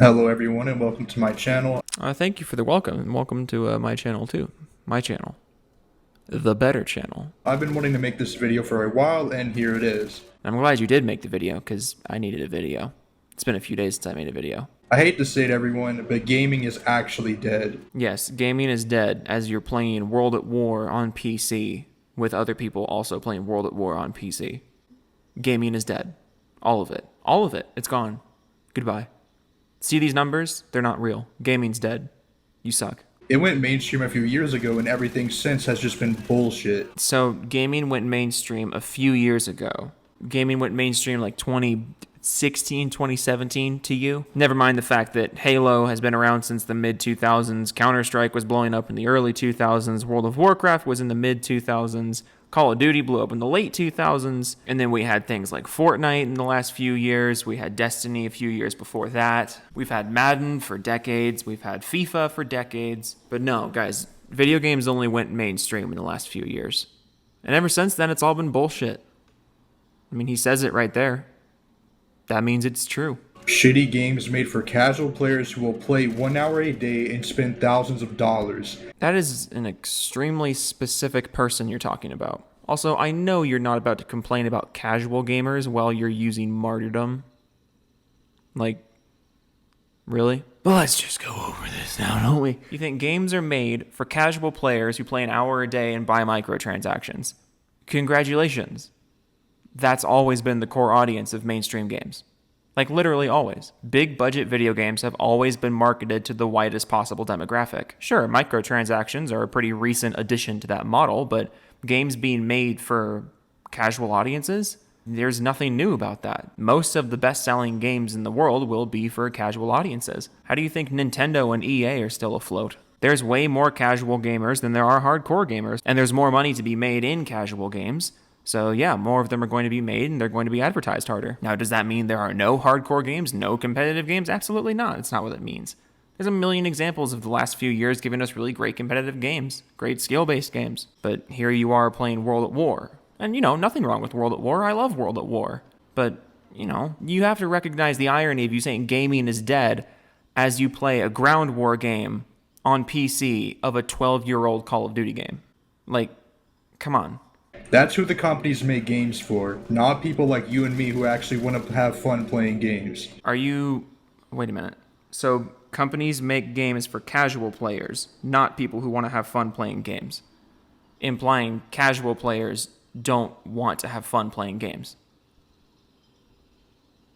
Hello everyone and welcome to my channel. Thank you for the welcome, and welcome to my channel too. My channel. The better channel. I've been wanting to make this video for a while and here it is. I'm glad you did make the video, because I needed a video. It's been a few days since I made a video. I hate to say it everyone, but gaming is actually dead. Yes, gaming is dead as you're playing World at War on PC with other people also playing World at War on PC. Gaming is dead. All of it. All of it. It's gone. Goodbye. See these numbers? They're not real. Gaming's dead. You suck. It went mainstream a few years ago and everything since has just been bullshit. So gaming went mainstream a few years ago. Gaming went mainstream like 2016, 2017 to you. Never mind the fact that Halo has been around since the mid-2000s. Counter-Strike was blowing up in the early 2000s. World of Warcraft was in the mid-2000s. Call of Duty blew up in the late 2000s. And then we had things like Fortnite in the last few years. We had Destiny a few years before that. We've had Madden for decades. We've had FIFA for decades. But no, guys, video games only went mainstream in the last few years. And ever since then, it's all been bullshit. I mean, he says it right there. That means it's true. Shitty games made for casual players who will play 1 hour a day and spend thousands of dollars. That is an extremely specific person you're talking about. Also, I know you're not about to complain about casual gamers while you're using martyrdom. Like, really? Well, let's just go over this now, don't we? You think games are made for casual players who play an hour a day and buy microtransactions? Congratulations. That's always been the core audience of mainstream games. Like, literally always. Big budget video games have always been marketed to the widest possible demographic. Sure, microtransactions are a pretty recent addition to that model, but games being made for casual audiences, there's nothing new about that. Most of the best-selling games in the world will be for casual audiences. How do you think Nintendo and EA are still afloat? There's way more casual gamers than there are hardcore gamers, and there's more money to be made in casual games. So yeah, more of them are going to be made and they're going to be advertised harder. Now, does that mean there are no hardcore games, no competitive games? Absolutely not. It's not what it means. There's a million examples of the last few years giving us really great competitive games, great skill-based games. But here you are playing World at War. And, nothing wrong with World at War. I love World at War. But, you have to recognize the irony of you saying gaming is dead as you play a ground war game on PC of a 12-year-old Call of Duty game. Like, come on. That's who the companies make games for, not people like you and me who actually want to have fun playing games. Wait a minute. So companies make games for casual players, not people who want to have fun playing games. Implying casual players don't want to have fun playing games.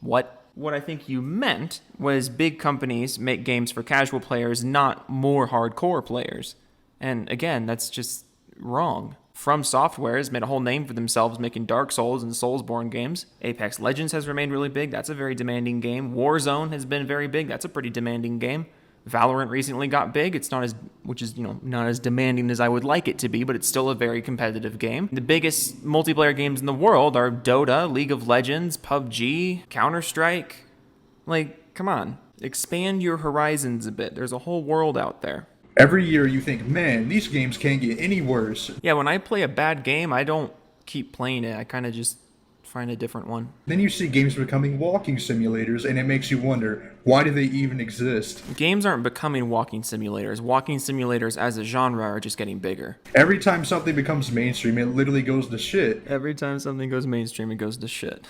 What? What I think you meant was big companies make games for casual players, not more hardcore players. And again, that's just wrong. From Software has made a whole name for themselves making Dark Souls and Soulsborne games. Apex Legends has remained really big. That's a very demanding game. Warzone has been very big. That's a pretty demanding game. Valorant recently got big. It's not as, not as demanding as I would like it to be, but it's still a very competitive game. The biggest multiplayer games in the world are Dota, League of Legends, PUBG, Counter-Strike. Like, come on. Expand your horizons a bit. There's a whole world out there. Every year you think, man, these games can't get any worse. Yeah, when I play a bad game, I don't keep playing it. I kind of just find a different one. Then you see games becoming walking simulators and it makes you wonder, why do they even exist? Games aren't becoming walking simulators. Walking simulators as a genre are just getting bigger. Every time something becomes mainstream, it literally goes to shit. Every time something goes mainstream, it goes to shit.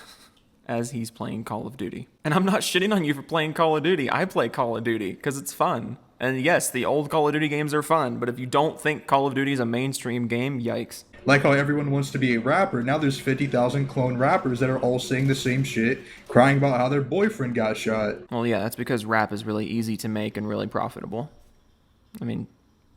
As he's playing Call of Duty. And I'm not shitting on you for playing Call of Duty. I play Call of Duty because it's fun. And yes, the old Call of Duty games are fun, but if you don't think Call of Duty is a mainstream game, yikes. Like how everyone wants to be a rapper, now there's 50,000 clone rappers that are all saying the same shit, crying about how their boyfriend got shot. Well, yeah, that's because rap is really easy to make and really profitable. I mean,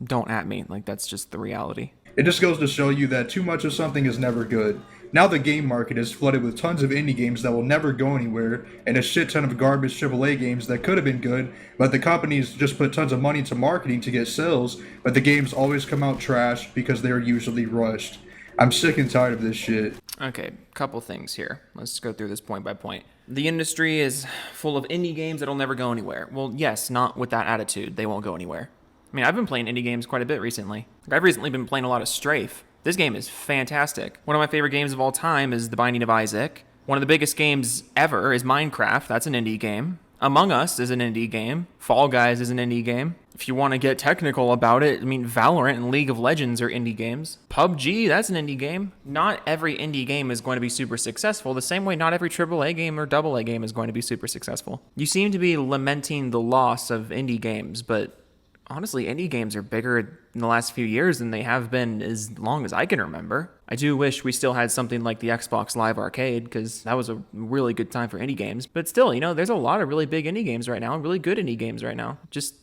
don't at me, like that's just the reality. It just goes to show you that too much of something is never good. Now the game market is flooded with tons of indie games that will never go anywhere, and a shit ton of garbage AAA games that could have been good, but the companies just put tons of money into marketing to get sales, but the games always come out trash because they are usually rushed. I'm sick and tired of this shit. Okay, couple things here. Let's go through this point by point. The industry is full of indie games that'll never go anywhere. Well, yes, not with that attitude. They won't go anywhere. I mean, I've been playing indie games quite a bit recently. I've recently been playing a lot of Strafe. This game is fantastic. One of my favorite games of all time is The Binding of Isaac. One of the biggest games ever is Minecraft. That's an indie game. Among Us is an indie game. Fall Guys is an indie game. If you want to get technical about it, I mean, Valorant and League of Legends are indie games. PUBG, that's an indie game. Not every indie game is going to be super successful, the same way not every AAA game or AA game is going to be super successful. You seem to be lamenting the loss of indie games, but honestly, indie games are bigger in the last few years than they have been as long as I can remember. I do wish we still had something like the Xbox Live Arcade, because that was a really good time for indie games. But still, there's a lot of really big indie games right now, really good indie games right now. Just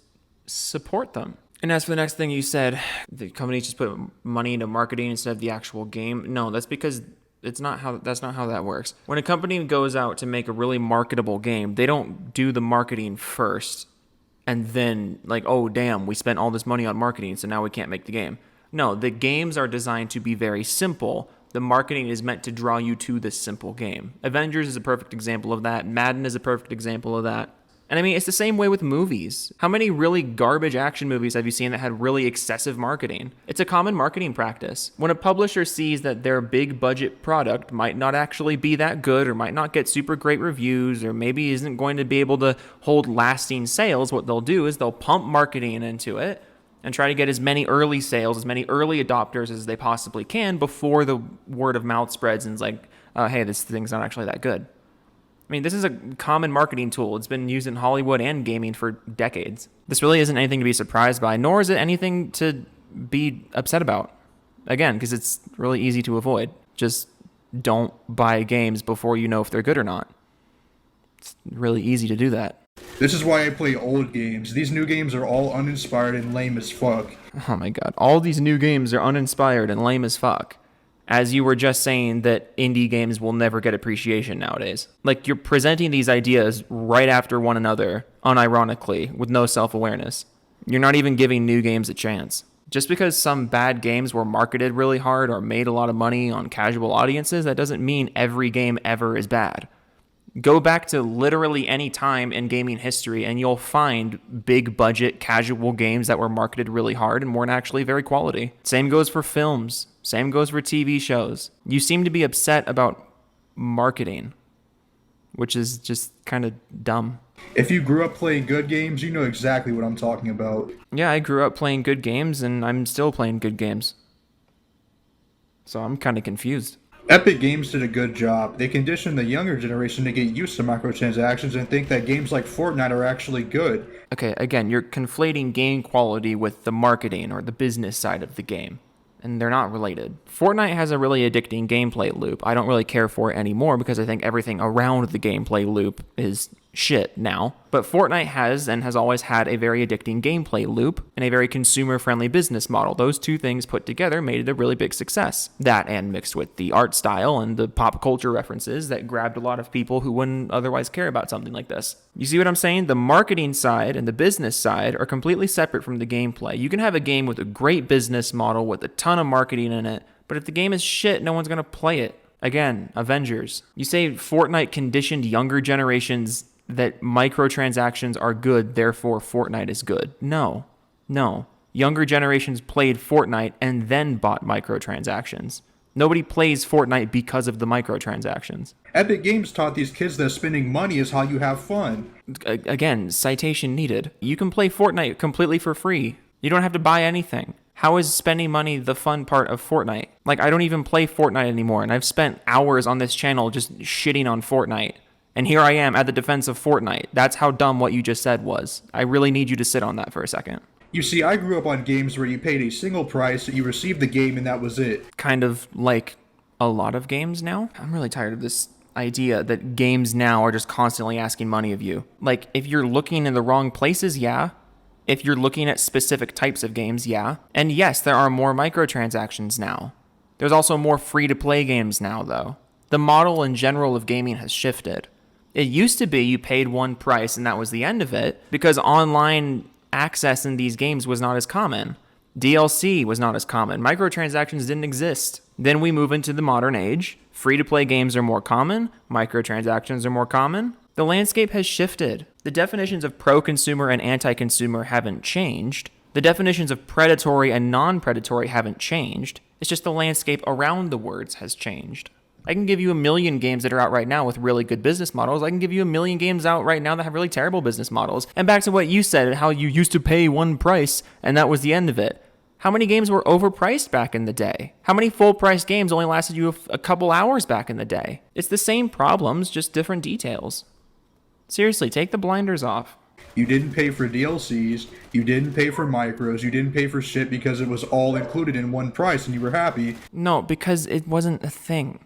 support them. And as for the next thing you said, the companies just put money into marketing instead of the actual game. No, that's because that's not how that works. When a company goes out to make a really marketable game, they don't do the marketing first and then oh damn, we spent all this money on marketing, so now we can't make the game. No, the games are designed to be very simple. The marketing is meant to draw you to this simple game. Avengers is a perfect example of that. Madden is a perfect example of that. And I mean, it's the same way with movies. How many really garbage action movies have you seen that had really excessive marketing? It's a common marketing practice. When a publisher sees that their big budget product might not actually be that good, or might not get super great reviews, or maybe isn't going to be able to hold lasting sales, what they'll do is they'll pump marketing into it and try to get as many early sales, as many early adopters as they possibly can before the word of mouth spreads and it's hey, this thing's not actually that good. I mean, this is a common marketing tool. It's been used in Hollywood and gaming for decades. This really isn't anything to be surprised by, nor is it anything to be upset about. Again, because it's really easy to avoid. Just don't buy games before you know if they're good or not. It's really easy to do that. This is why I play old games. These new games are all uninspired and lame as fuck. Oh my god. All these new games are uninspired and lame as fuck. As you were just saying that indie games will never get appreciation nowadays. You're presenting these ideas right after one another, unironically, with no self-awareness. You're not even giving new games a chance. Just because some bad games were marketed really hard or made a lot of money on casual audiences, that doesn't mean every game ever is bad. Go back to literally any time in gaming history and you'll find big budget casual games that were marketed really hard and weren't actually very quality. Same goes for films. Same goes for TV shows. You seem to be upset about marketing, which is just kind of dumb. If you grew up playing good games, you know exactly what I'm talking about. Yeah, I grew up playing good games and I'm still playing good games. So I'm kind of confused. Epic Games did a good job. They conditioned the younger generation to get used to microtransactions and think that games like Fortnite are actually good. Okay, again, you're conflating game quality with the marketing or the business side of the game, and they're not related. Fortnite has a really addicting gameplay loop. I don't really care for it anymore because I think everything around the gameplay loop is shit now. But Fortnite has and has always had a very addicting gameplay loop and a very consumer-friendly business model. Those two things put together made it a really big success. That and mixed with the art style and the pop culture references that grabbed a lot of people who wouldn't otherwise care about something like this. You see what I'm saying? The marketing side and the business side are completely separate from the gameplay. You can have a game with a great business model with a ton of marketing in it, but if the game is shit, no one's going to play it. Again, Avengers. You say Fortnite conditioned younger generations that microtransactions are good, therefore Fortnite is good. No. Younger generations played Fortnite and then bought microtransactions. Nobody plays Fortnite because of the microtransactions. Epic Games taught these kids that spending money is how you have fun. Again, citation needed. You can play Fortnite completely for free. You don't have to buy anything. How is spending money the fun part of Fortnite? I don't even play Fortnite anymore, and I've spent hours on this channel just shitting on Fortnite. And here I am at the defense of Fortnite. That's how dumb what you just said was. I really need you to sit on that for a second. You see, I grew up on games where you paid a single price, you received the game, and that was it. Kind of like a lot of games now. I'm really tired of this idea that games now are just constantly asking money of you. If you're looking in the wrong places, yeah. If you're looking at specific types of games, yeah. And yes, there are more microtransactions now. There's also more free-to-play games now, though. The model in general of gaming has shifted. It used to be you paid one price and that was the end of it because online access in these games was not as common. DLC was not as common. Microtransactions didn't exist. Then we move into the modern age. Free-to-play games are more common. Microtransactions are more common. The landscape has shifted. The definitions of pro-consumer and anti-consumer haven't changed. The definitions of predatory and non-predatory haven't changed. It's just the landscape around the words has changed. I can give you a million games that are out right now with really good business models. I can give you a million games out right now that have really terrible business models. And back to what you said, how you used to pay one price and that was the end of it. How many games were overpriced back in the day? How many full-price games only lasted you a couple hours back in the day? It's the same problems, just different details. Seriously, take the blinders off. You didn't pay for DLCs, you didn't pay for micros, you didn't pay for shit because it was all included in one price and you were happy. No, because it wasn't a thing.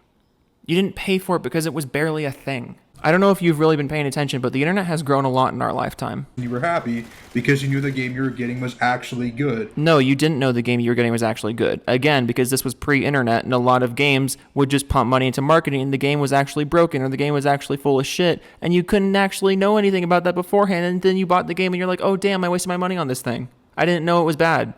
You didn't pay for it because it was barely a thing. I don't know if you've really been paying attention, but the internet has grown a lot in our lifetime. You were happy because you knew the game you were getting was actually good. No, you didn't know the game you were getting was actually good. Again, because this was pre-internet and a lot of games would just pump money into marketing and the game was actually broken or the game was actually full of shit and you couldn't actually know anything about that beforehand and then you bought the game and you're like, oh damn, I wasted my money on this thing. I didn't know it was bad.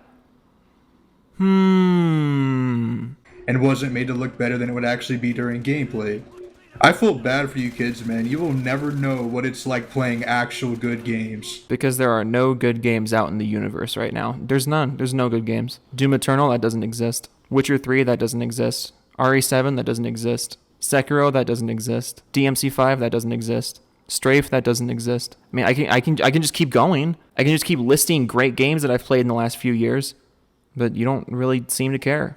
And wasn't made to look better than it would actually be during gameplay. I feel bad for you kids, man. You will never know what it's like playing actual good games. Because there are no good games out in the universe right now. There's none. There's no good games. Doom Eternal, that doesn't exist. Witcher 3, that doesn't exist. RE7, that doesn't exist. Sekiro, that doesn't exist. DMC5, that doesn't exist. Strafe, that doesn't exist. I mean, I can just keep going. I can just keep listing great games that I've played in the last few years. But you don't really seem to care.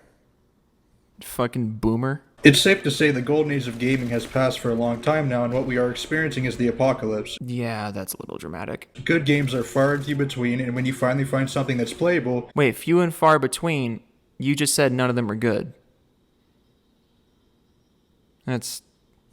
Fucking boomer. It's safe to say the golden age of gaming has passed for a long time now, and what we are experiencing is the apocalypse. Yeah, that's a little dramatic. Good games are far and few between, and when you finally find something that's playable... Wait, few and far between? You just said none of them are good. That's...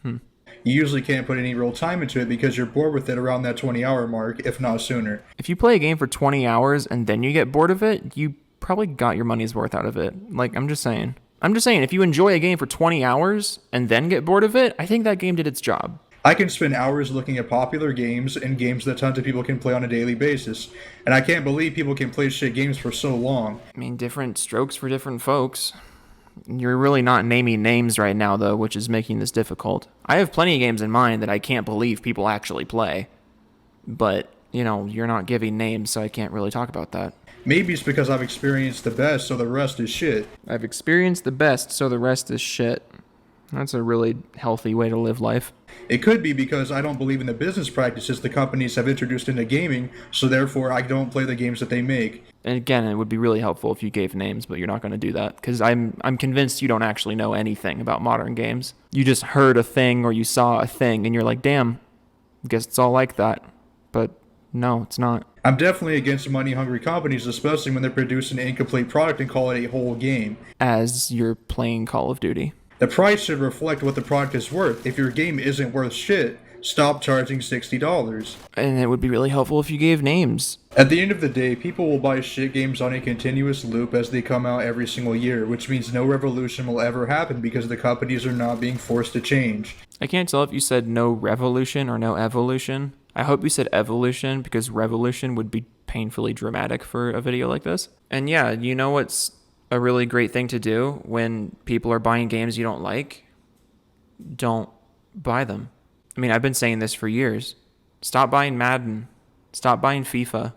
You usually can't put any real time into it because you're bored with it around that 20-hour mark, if not sooner. If you play a game for 20 hours and then you get bored of it, you probably got your money's worth out of it. Like, I'm just saying, if you enjoy a game for 20 hours and then get bored of it, I think that game did its job. I can spend hours looking at popular games and games that tons of people can play on a daily basis. And I can't believe people can play shit games for so long. I mean, different strokes for different folks. You're really not naming names right now, though, which is making this difficult. I have plenty of games in mind that I can't believe people actually play. But, you know, you're not giving names, so I can't really talk about that. Maybe it's because I've experienced the best, so the rest is shit. I've experienced the best, so the rest is shit. That's a really healthy way to live life. It could be because I don't believe in the business practices the companies have introduced into gaming, so therefore I don't play the games that they make. And again, it would be really helpful if you gave names, but you're not going to do that, because I'm convinced you don't actually know anything about modern games. You just heard a thing or you saw a thing, and you're like, damn, guess it's all like that. But no, it's not. I'm definitely against money-hungry companies, especially when they're producing an incomplete product and call it a whole game. As you're playing Call of Duty. The price should reflect what the product is worth. If your game isn't worth shit, stop charging $60. And it would be really helpful if you gave names. At the end of the day, people will buy shit games on a continuous loop as they come out every single year, which means no revolution will ever happen because the companies are not being forced to change. I can't tell if you said no revolution or no evolution. I hope you said evolution because revolution would be painfully dramatic for a video like this. And yeah, you know what's a really great thing to do when people are buying games you don't like? Don't buy them. I mean, I've been saying this for years. Stop buying Madden. Stop buying FIFA.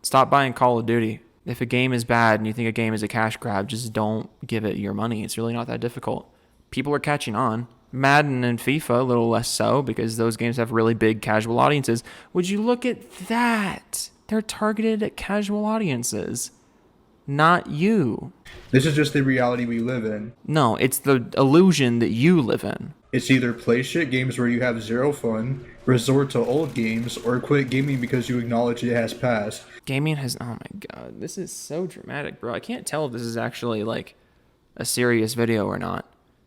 Stop buying Call of Duty. If a game is bad and you think a game is a cash grab, just don't give it your money. It's really not that difficult. People are catching on. Madden and FIFA, a little less so, because those games have really big casual audiences. Would you look at that? They're targeted at casual audiences. Not you. This is just the reality we live in. No, it's the illusion that you live in. It's either play shit games where you have zero fun, resort to old games, or quit gaming because you acknowledge it has passed. Gaming has... Oh my god, this is so dramatic, bro. I can't tell if this is actually, like, a serious video or not.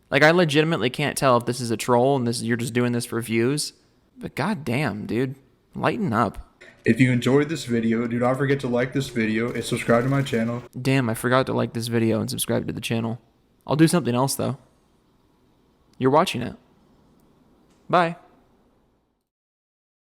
Like, I legitimately can't tell if this is a troll and you're just doing this for views. But goddamn, dude. Lighten up. If you enjoyed this video, do not forget to like this video and subscribe to my channel. Damn, I forgot to like this video and subscribe to the channel. I'll do something else, though. You're watching it. Bye.